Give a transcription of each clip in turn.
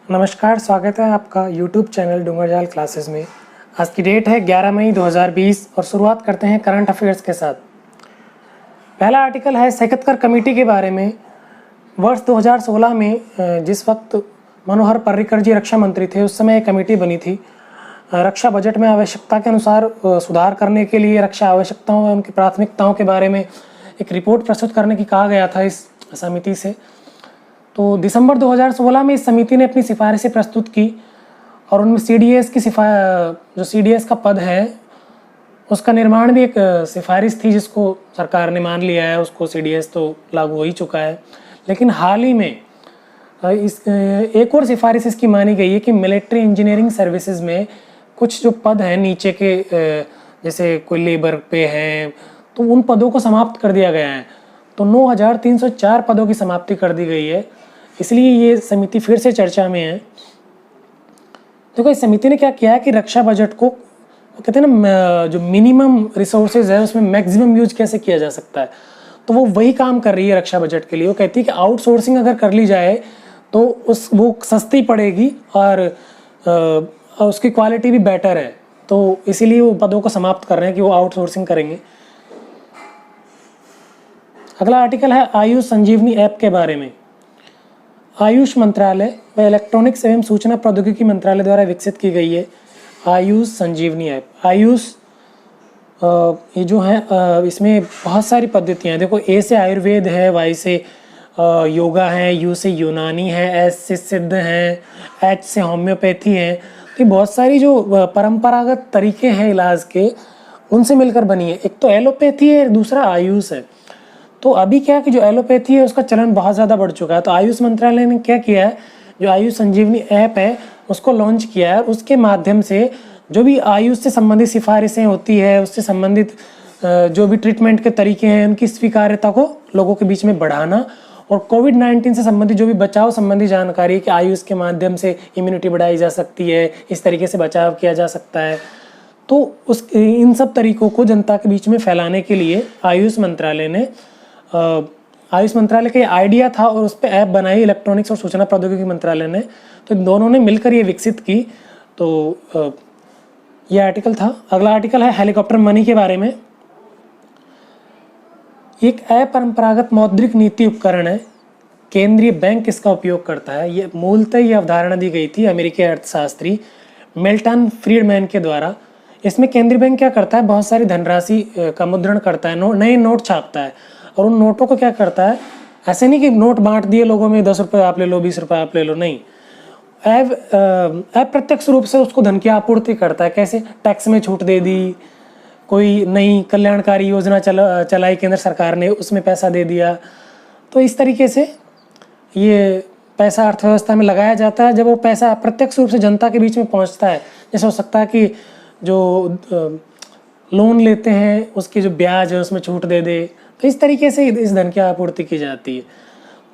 नमस्कार, स्वागत है आपका यूट्यूब चैनल डूंगरजाल क्लासेस में। आज की डेट है 11 मई 2020 और शुरुआत करते हैं करंट अफेयर्स के साथ। पहला आर्टिकल है सेकतकर कमेटी के बारे में। वर्ष 2016 में जिस वक्त मनोहर पर्रिकर जी रक्षा मंत्री थे, उस समय एक कमेटी बनी थी। रक्षा बजट में आवश्यकता के अनुसार सुधार करने के लिए रक्षा आवश्यकताओं एवं उनकी प्राथमिकताओं के बारे में एक रिपोर्ट प्रस्तुत करने की कहा गया था इस समिति से। तो दिसंबर 2016 में इस समिति ने अपनी सिफारिशें प्रस्तुत की और उनमें सीडीएस की जो सीडीएस का पद है उसका निर्माण भी एक सिफारिश थी, जिसको सरकार ने मान लिया है। उसको सीडीएस तो लागू हो ही चुका है, लेकिन हाल ही में एक और सिफारिश इसकी मानी गई है कि मिलिट्री इंजीनियरिंग सर्विसेज में कुछ जो पद हैं नीचे के, जैसे कोई लेबर पे हैं, तो उन पदों को समाप्त कर दिया गया है। तो 9,304 पदों की समाप्ति कर दी गई है, इसलिए ये समिति फिर से चर्चा में है। देखो, इस समिति ने क्या किया है कि रक्षा बजट को कहते हैं ना, जो मिनिमम रिसोर्सेज है उसमें मैक्सिमम यूज कैसे किया जा सकता है, तो वो वही काम कर रही है रक्षा बजट के लिए। वो कहती है कि आउटसोर्सिंग अगर कर ली जाए तो वो सस्ती पड़ेगी और उसकी क्वालिटी भी बेटर है, तो इसीलिए वो पदों को समाप्त कर रहे हैं कि वो आउटसोर्सिंग करेंगे। अगला आर्टिकल है आयुष संजीवनी ऐप के बारे में। आयुष मंत्रालय व इलेक्ट्रॉनिक्स एवं सूचना प्रौद्योगिकी मंत्रालय द्वारा विकसित की गई है आयुष संजीवनी ऐप। आयुष ये जो है इसमें बहुत सारी पद्धतियाँ हैं। देखो, ए से आयुर्वेद है, वाई से योगा है, यू से यूनानी है, एस से सिद्ध है, एच से होम्योपैथी है। तो बहुत सारी जो परंपरागत तरीके हैं इलाज के, उनसे मिलकर बनी है। एक तो एलोपैथी है, दूसरा आयुष है। तो अभी क्या है कि जो एलोपैथी है उसका चलन बहुत ज़्यादा बढ़ चुका है। तो आयुष मंत्रालय ने क्या किया है, जो आयुष संजीवनी ऐप है उसको लॉन्च किया है। उसके माध्यम से जो भी आयुष से संबंधित सिफारिशें होती है, उससे संबंधित जो भी ट्रीटमेंट के तरीके हैं, उनकी स्वीकार्यता को लोगों के बीच में बढ़ाना, और कोविड-19 से संबंधित जो भी बचाव संबंधी जानकारी कि आयुष के माध्यम से इम्यूनिटी बढ़ाई जा सकती है, इस तरीके से बचाव किया जा सकता है, तो इन सब तरीकों को जनता के बीच में फैलाने के लिए आयुष मंत्रालय का ये आइडिया था और उस पर ऐप बनाई इलेक्ट्रॉनिक्स और सूचना प्रौद्योगिकी मंत्रालय ने। तो दोनों ने मिलकर ये विकसित की। तो ये आर्टिकल था। अगला आर्टिकल है हेलीकॉप्टर मनी के बारे में। एक अपरंपरागत मौद्रिक नीति उपकरण है, केंद्रीय बैंक इसका उपयोग करता है। ये मूलतः ये अवधारणा दी गई थी अमेरिकी अर्थशास्त्री मिल्टन फ्रीडमैन के द्वारा। इसमें केंद्रीय बैंक क्या करता है, बहुत सारी धनराशि का मुद्रण करता है, नए नोट छापता है, और उन नोटों को क्या करता है, ऐसे नहीं कि नोट बांट दिए लोगों में, 10 रुपये आप ले लो, 20 रुपये आप ले लो, नहीं, अप्रत्यक्ष रूप से उसको धन की आपूर्ति करता है। कैसे, टैक्स में छूट दे दी, कोई नई कल्याणकारी योजना चलाई केंद्र सरकार ने, उसमें पैसा दे दिया। तो इस तरीके से ये पैसा अर्थव्यवस्था में लगाया जाता है। जब वो पैसा अप्रत्यक्ष रूप से जनता के बीच में पहुंचता है, जैसे हो सकता है कि जो लोन लेते हैं उसकी जो ब्याज है उसमें छूट दे दे, तो इस तरीके से इस धन की आपूर्ति की जाती है।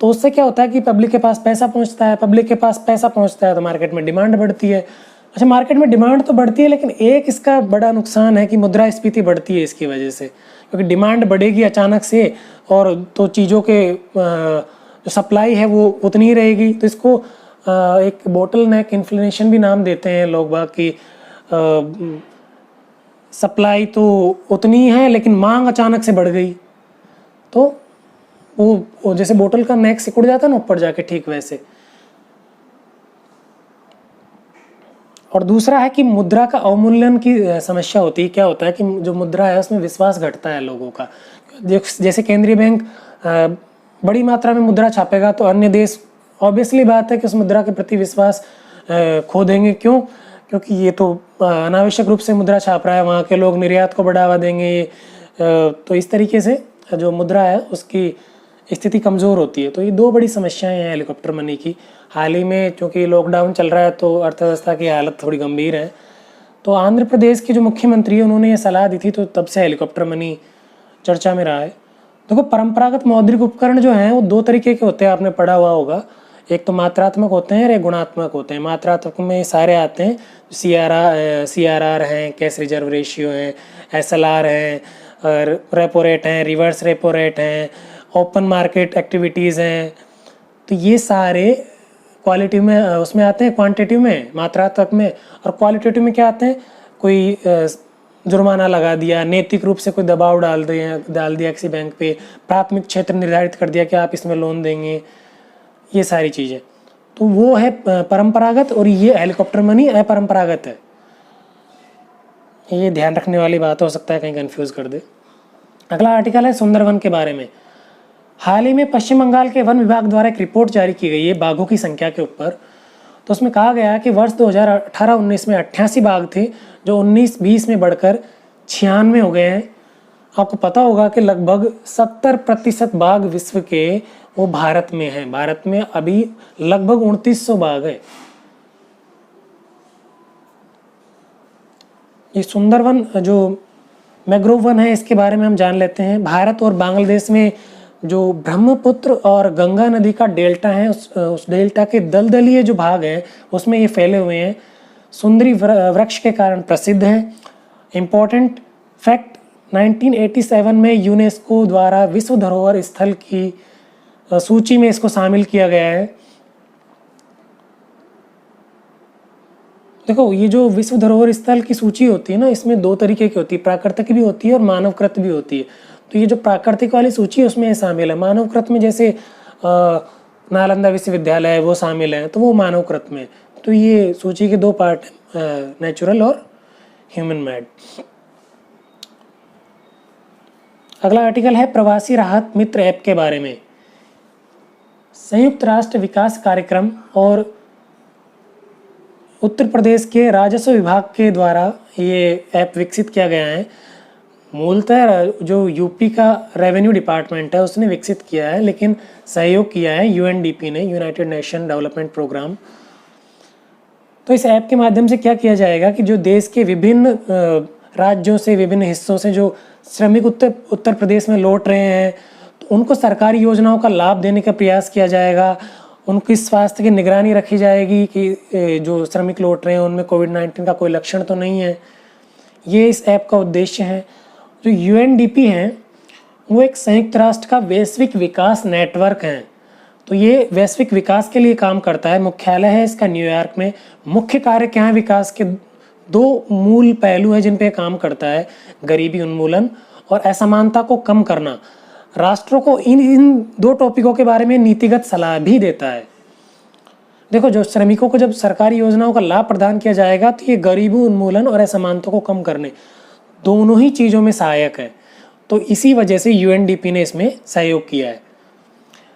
तो उससे क्या होता है कि पब्लिक के पास पैसा पहुंचता है, पब्लिक के पास पैसा पहुंचता है तो मार्केट में डिमांड बढ़ती है। अच्छा, मार्केट में डिमांड तो बढ़ती है, लेकिन एक इसका बड़ा नुकसान है कि मुद्रास्फीति बढ़ती है इसकी वजह से, क्योंकि डिमांड बढ़ेगी अचानक से और तो चीज़ों के जो सप्लाई है वो उतनी ही रहेगी। तो इसको एक बोटल नेक इन्फ्लेशन भी नाम देते हैं लोग बाग की। सप्लाई तो उतनी है लेकिन मांग अचानक से बढ़ गई, तो वो जैसे बोतल का नेक सिकुड़ जाता है ना ऊपर जाके, ठीक वैसे। और दूसरा है कि मुद्रा का अवमूल्यन की समस्या होती है। क्या होता है कि जो मुद्रा है उसमें विश्वास घटता है लोगों का। जैसे केंद्रीय बैंक बड़ी मात्रा में मुद्रा छापेगा तो अन्य देश ऑब्वियसली बात है कि उस मुद्रा के प्रति विश्वास खो देंगे। क्यों? क्योंकि ये तो अनावश्यक रूप से मुद्रा छाप रहा है, वहाँ के लोग निर्यात को बढ़ावा देंगे, तो इस तरीके से जो मुद्रा है उसकी स्थिति कमज़ोर होती है। तो ये दो बड़ी समस्याएं हैं हेलीकॉप्टर मनी की। हाल ही में चूँकि लॉकडाउन चल रहा है तो अर्थव्यवस्था की हालत थोड़ी गंभीर है, तो आंध्र प्रदेश के जो मुख्यमंत्री है उन्होंने ये सलाह दी थी, तो तब से हेलीकॉप्टर मनी चर्चा में रहा है। देखो, परंपरागत मौद्रिक उपकरण जो हैं वो दो तरीके के होते हैं, आपने पढ़ा हुआ होगा। एक तो मात्रात्मक होते हैं और एक गुणात्मक होते हैं। मात्रात्मक में सारे आते हैं, CRR हैं, कैश रिजर्व रेशियो हैं, SLR हैं, और रेपो रेट हैं, रिवर्स रेपो रेट हैं, ओपन मार्केट एक्टिविटीज़ हैं। तो ये सारे क्वालिटी में उसमें आते हैं, क्वांटिटी में मात्रात्मक में, और क्वालिटेटिव में क्या आते हैं, कोई जुर्माना लगा दिया, नैतिक रूप से कोई दबाव डाल दिया किसी बैंक पे, प्राथमिक क्षेत्र निर्धारित कर दिया कि आप इसमें लोन देंगे, ये सारी चीज़ें। तो वो है परंपरागत, और ये हेलीकॉप्टर मनी अपरंपरागत है। ये ध्यान रखने वाली बात, हो सकता है कहीं कंफ्यूज कर दे। अगला आर्टिकल है सुंदरवन के बारे में। हाल ही में पश्चिम बंगाल के वन विभाग द्वारा एक रिपोर्ट जारी की गई है बाघों की संख्या के ऊपर। तो उसमें कहा गया है कि वर्ष 2018-19 में 88 बाघ थे, जो 19-20 में बढ़कर 96 हो गए हैं। आपको पता होगा कि लगभग 70% बाघ विश्व के वो भारत में हैं। भारत में अभी लगभग 2900 बाघ है। ये सुंदरवन जो मैंग्रोव वन है, इसके बारे में हम जान लेते हैं। भारत और बांग्लादेश में जो ब्रह्मपुत्र और गंगा नदी का डेल्टा है, उस डेल्टा के दलदलीय जो भाग है उसमें ये फैले हुए हैं। सुंदरी वृक्ष के कारण प्रसिद्ध है। इम्पोर्टेंट फैक्ट, 1987 में यूनेस्को द्वारा विश्व धरोहर स्थल की सूची में इसको शामिल किया गया है। देखो, ये जो विश्व धरोहर स्थल की सूची होती है ना, इसमें दो तरीके की होती है, प्राकृतिक भी होती है और मानवकृत भी होती है। तो ये जो प्राकृतिक वाली सूची है उसमें शामिल है। मानवकृत में जैसे नालंदा विश्वविद्यालय वो शामिल है, तो वो मानवकृत में। तो ये सूची के दो पार्ट, नेचुरल और ह्यूमन मेड। अगला आर्टिकल है प्रवासी राहत मित्र ऐप के बारे में। संयुक्त राष्ट्र विकास कार्यक्रम और उत्तर प्रदेश के राजस्व विभाग के द्वारा ये ऐप विकसित किया गया है। मूलतः जो यूपी का रेवेन्यू डिपार्टमेंट है उसने विकसित किया है, लेकिन सहयोग किया है यूएनडीपी ने, यूनाइटेड नेशन डेवलपमेंट प्रोग्राम। तो इस ऐप के माध्यम से क्या किया जाएगा कि जो देश के विभिन्न राज्यों से, विभिन्न हिस्सों से जो श्रमिक उत्तर प्रदेश में लौट रहे हैं, तो उनको सरकारी योजनाओं का लाभ देने का प्रयास किया जाएगा। उनकी स्वास्थ्य की निगरानी रखी जाएगी कि जो श्रमिक लौट रहे हैं उनमें कोविड-19 का कोई लक्षण तो नहीं है। ये इस ऐप का उद्देश्य है। जो यूएनडीपी है वो एक संयुक्त राष्ट्र का वैश्विक विकास नेटवर्क है। तो ये वैश्विक विकास के लिए काम करता है। मुख्यालय है इसका न्यूयॉर्क में। मुख्य कार्य क्या है? विकास के दो मूल पहलू हैं जिन पे काम करता है, गरीबी उन्मूलन और असमानता को कम करना। राष्ट्रों को इन दो टॉपिकों के बारे में नीतिगत सलाह भी देता है। देखो, जो श्रमिकों को जब सरकारी योजनाओं का लाभ प्रदान किया जाएगा तो ये गरीबी उन्मूलन और असमानता को कम करने दोनों ही चीज़ों में सहायक है। तो इसी वजह से यूएनडीपी ने इसमें सहयोग किया है।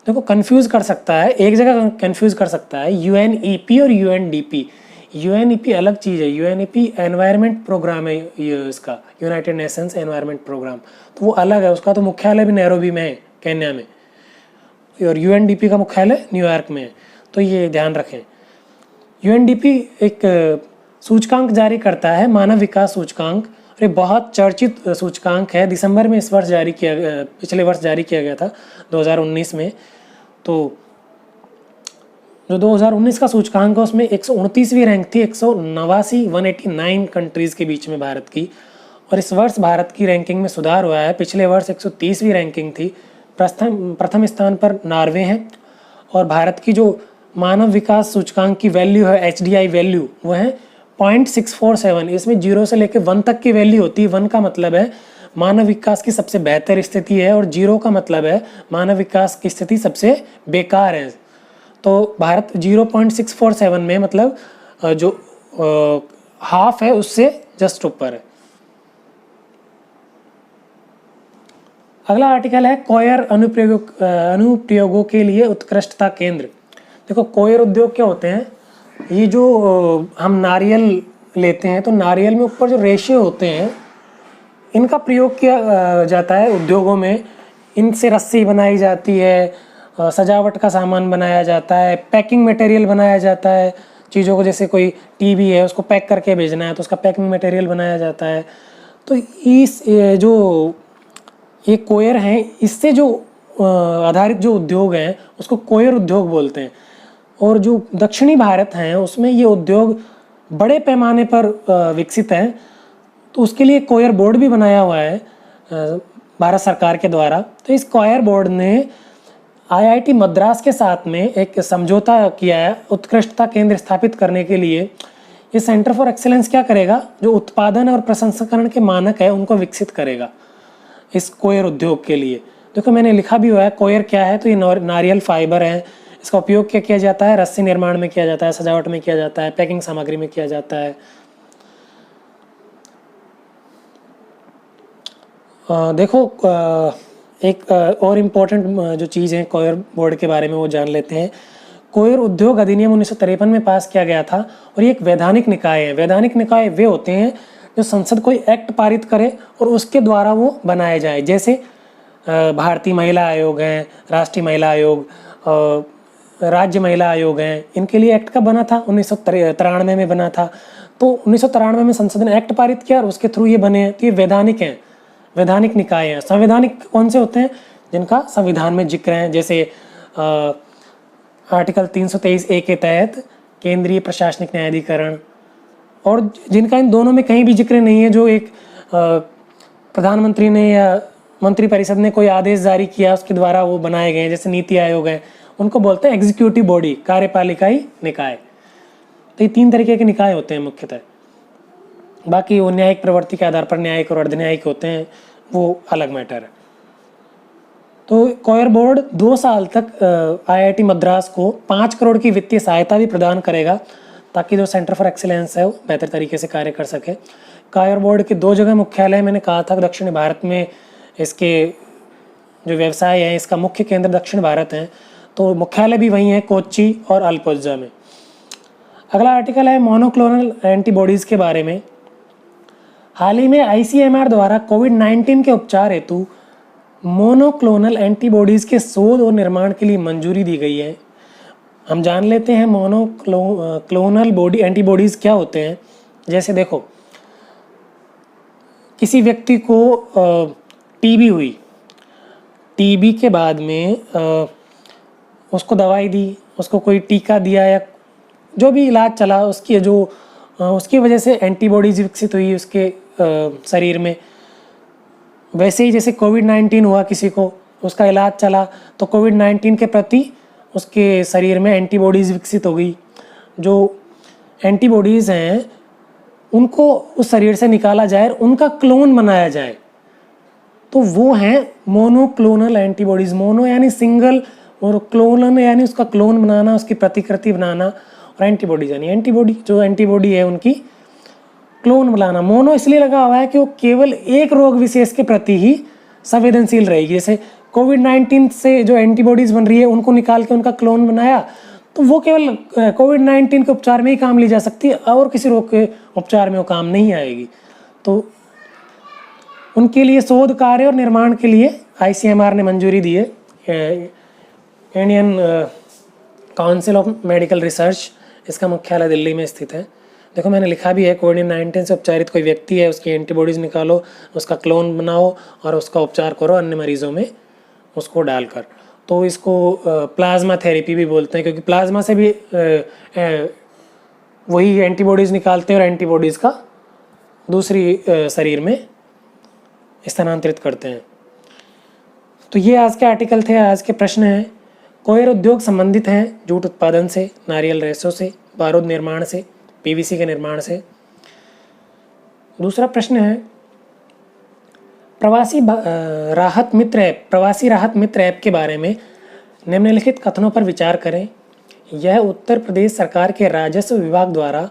देखो, कंफ्यूज कर सकता है, एक जगह कंफ्यूज कर सकता है यूएनईपी और यूएनडीपी। यूएनईपी अलग चीज़ है। यूएनईपी एनवायरनमेंट प्रोग्राम है, ये इसका यूनाइटेड नेशंस एनवायरनमेंट प्रोग्राम, तो वो अलग है। उसका तो मुख्यालय भी नैरोबी में है, केन्या में, और यूएनडीपी का मुख्यालय न्यूयॉर्क में है। तो ये ध्यान रखें। यूएनडीपी एक सूचकांक जारी करता है, मानव विकास सूचकांक। और ये बहुत चर्चित सूचकांक है। दिसंबर में इस वर्ष पिछले वर्ष जारी किया गया था 2019 में। तो जो 2019 का सूचकांक है उसमें 129वीं रैंक थी, 189 कंट्रीज़ के बीच में भारत की। और इस वर्ष भारत की रैंकिंग में सुधार हुआ है। पिछले वर्ष 130वीं रैंकिंग थी। प्रथम स्थान पर नॉर्वे है। और भारत की जो मानव विकास सूचकांक की वैल्यू है, HDI वैल्यू, वो है 0.647। इसमें 0 से लेकर 1 तक की वैल्यू होती है। 1 का मतलब है मानव विकास की सबसे बेहतर स्थिति है, और 0 का मतलब है मानव विकास की स्थिति सबसे बेकार है। तो भारत 0.647 में, मतलब जो हाफ है उससे जस्ट ऊपर है। अगला आर्टिकल है कोयर अनुप्रयोगों के लिए उत्कृष्टता केंद्र। देखो, कोयर उद्योग क्या होते हैं? ये जो हम नारियल लेते हैं, तो नारियल में ऊपर जो रेशे होते हैं, इनका प्रयोग किया जाता है उद्योगों में। इनसे रस्सी बनाई जाती है, सजावट का सामान बनाया जाता है, पैकिंग मटेरियल बनाया जाता है चीज़ों को। जैसे कोई टीवी है, उसको पैक करके भेजना है तो उसका पैकिंग मटेरियल बनाया जाता है। तो ये कोयर हैं, इससे जो आधारित जो उद्योग हैं उसको कोयर उद्योग बोलते हैं। और जो दक्षिणी भारत हैं उसमें ये उद्योग बड़े पैमाने पर विकसित हैं। तो उसके लिए कोयर बोर्ड भी बनाया हुआ है भारत सरकार के द्वारा। तो इस कोयर बोर्ड ने आईआईटी मद्रास के साथ में एक समझौता किया है उत्कृष्टता केंद्र स्थापित करने के लिए। ये सेंटर फॉर एक्सीलेंस क्या करेगा, जो उत्पादन और प्रसंस्करण के मानक है उनको विकसित करेगा इस कोयर उद्योग के लिए। देखो मैंने लिखा भी हुआ है कोयर क्या है, तो ये नारियल फाइबर है। इसका उपयोग क्या किया जाता है, रस्सी निर्माण में किया जाता है, सजावट में किया जाता है, पैकिंग सामग्री में किया जाता है। देखो एक और इम्पोर्टेंट जो चीज़ है कोयर बोर्ड के बारे में वो जान लेते हैं। कोयर उद्योग अधिनियम 1953 में पास किया गया था और ये एक वैधानिक निकाय है। वैधानिक निकाय वे होते हैं जो संसद कोई एक्ट पारित करे और उसके द्वारा वो बनाए जाए, जैसे भारतीय महिला आयोग हैं, राष्ट्रीय महिला आयोग, राज्य महिला आयोग हैं। इनके लिए एक्ट कब बना था, 1993 में बना था। तो 1993 में संसद ने एक्ट पारित किया और उसके थ्रू ये बने हैं। तो ये वैधानिक हैं, वैधानिक निकाय हैं। संवैधानिक कौन से होते हैं, जिनका संविधान में जिक्र है, जैसे आर्टिकल 323A के तहत केंद्रीय प्रशासनिक न्यायाधिकरण, और जिनका इन दोनों में कहीं भी जिक्र नहीं है, जो एक प्रधानमंत्री ने या मंत्रिपरिषद ने कोई आदेश जारी किया उसके द्वारा वो बनाए गए हैं, जैसे नीति आयोग है, उनको बोलते हैं एग्जीक्यूटिव बॉडी, कार्यपालिकाई निकाय। तो ये 3 तरीके के निकाय होते हैं मुख्यतः। बाकी वो न्यायिक प्रवृत्ति के आधार पर न्यायिक और अर्धन्यायिक होते हैं, वो अलग मैटर है। तो कोयर बोर्ड 2 साल तक आईआईटी मद्रास को 5 करोड़ की वित्तीय सहायता भी प्रदान करेगा, ताकि जो सेंटर फॉर एक्सीलेंस है वो बेहतर तरीके से कार्य कर सके। कोयर बोर्ड के 2 जगह मुख्यालय, मैंने कहा था दक्षिण भारत में इसके जो व्यवसाय है, इसका मुख्य केंद्र दक्षिण भारत है, तो मुख्यालय भी वहीं है, कोच्चि और अल्पोत्जा में। अगला आर्टिकल है मोनोक्लोनल एंटीबॉडीज़ के बारे में। हाल ही में आईसीएमआर द्वारा कोविड-19 के उपचार हेतु मोनोक्लोनल एंटीबॉडीज़ के शोध और निर्माण के लिए मंजूरी दी गई है। हम जान लेते हैं मोनोक्लोनल एंटीबॉडीज़ क्या होते हैं। जैसे देखो, किसी व्यक्ति को टीबी हुई, टीबी के बाद में उसको दवाई दी, उसको कोई टीका दिया या जो भी इलाज चला, उसकी वजह से एंटीबॉडीज विकसित हुई उसके शरीर में। वैसे ही जैसे कोविड-19 हुआ किसी को, उसका इलाज चला, तो कोविड-19 के प्रति उसके शरीर में एंटीबॉडीज़ विकसित हो गई। जो एंटीबॉडीज़ हैं उनको उस शरीर से निकाला जाए और उनका क्लोन बनाया जाए, तो वो हैं मोनोक्लोनल एंटीबॉडीज़। मोनो यानी सिंगल और क्लोनल यानी उसका क्लोन बनाना, उसकी प्रतिकृति बनाना, और एंटीबॉडीज यानी एंटीबॉडी, जो एंटीबॉडी है उनकी क्लोन बनाना। मोनो इसलिए लगा हुआ है कि वो केवल एक रोग विशेष के प्रति ही संवेदनशील रहेगी। जैसे कोविड-19 से जो एंटीबॉडीज़ बन रही है उनको निकाल के उनका क्लोन बनाया, तो वो केवल कोविड-19 के उपचार में ही काम ली जा सकती है, और किसी रोग के उपचार में वो काम नहीं आएगी। तो उनके लिए शोध कार्य और निर्माण के लिए आईसीएमआर ने मंजूरी दी है। Indian council of medical research, इसका मुख्यालय दिल्ली में स्थित है। देखो मैंने लिखा भी है, कोविड-19 से उपचारित कोई व्यक्ति है, उसकी एंटीबॉडीज़ निकालो, उसका क्लोन बनाओ और उसका उपचार करो अन्य मरीजों में उसको डालकर। तो इसको प्लाज्मा थेरेपी भी बोलते हैं, क्योंकि प्लाज्मा से भी वही एंटीबॉडीज़ निकालते हैं और एंटीबॉडीज़ का दूसरी शरीर में स्थानांतरित करते हैं। तो ये आज के आर्टिकल थे। आज के प्रश्न हैं, कोयर उद्योग संबंधित हैं जूट उत्पादन से, नारियल रेशों से, बारूद निर्माण से, पीवीसी के निर्माण से। दूसरा प्रश्न है, प्रवासी राहत मित्र ऐप के बारे में निम्नलिखित कथनों पर विचार करें। यह उत्तर प्रदेश सरकार के राजस्व विभाग द्वारा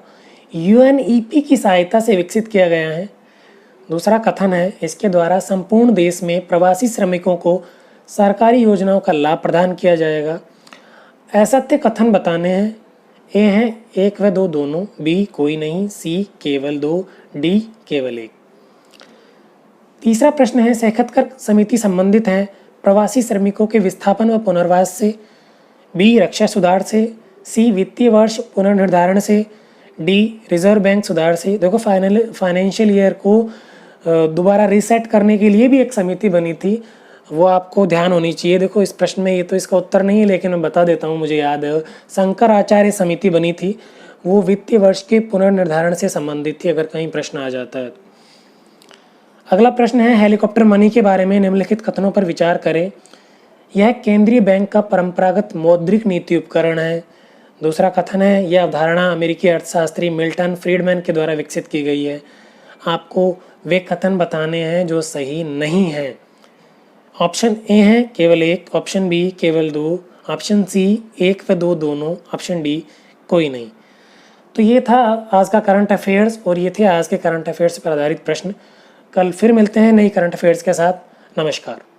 यूएनईपी की सहायता से विकसित किया गया है। दूसरा कथन है, इसके द्वारा संपूर्ण देश में प्रवासी श्रमिकों को सरकारी योजनाओं का लाभ प्रदान किया जाएगा। असत्य कथन बताने हैं। ए हैं 1 व 2 दोनों, बी कोई नहीं, सी केवल 2, डी केवल 1। तीसरा प्रश्न है, सेखतकर समिति संबंधित है प्रवासी श्रमिकों के विस्थापन व पुनर्वास से, बी रक्षा सुधार से, सी वित्तीय वर्ष पुनर्निर्धारण से, डी रिजर्व बैंक सुधार से। देखो फाइनेंशियल ईयर को दोबारा रीसेट करने के लिए भी एक समिति बनी थी, वो आपको ध्यान होनी चाहिए। देखो इस प्रश्न में ये तो इसका उत्तर नहीं है, लेकिन मैं बता देता हूँ, मुझे याद है शंकराचार्य समिति बनी थी, वो वित्तीय वर्ष के पुनर्निर्धारण से संबंधित थी, अगर कहीं प्रश्न आ जाता है। अगला प्रश्न है, हेलीकॉप्टर मनी के बारे में निम्नलिखित कथनों पर विचार करें। यह केंद्रीय बैंक का परंपरागत मौद्रिक नीति उपकरण है। दूसरा कथन है, यह अवधारणा अमेरिकी अर्थशास्त्री मिल्टन फ्रीडमैन के द्वारा विकसित की गई है। आपको वे कथन बताने हैं जो सही नहीं हैं। ऑप्शन ए है केवल एक, ऑप्शन बी केवल दो, ऑप्शन सी 1 व 2 दोनों, ऑप्शन डी कोई नहीं। तो ये था आज का करंट अफेयर्स और ये थे आज के करंट अफेयर्स पर आधारित प्रश्न। कल फिर मिलते हैं नई करंट अफेयर्स के साथ। नमस्कार।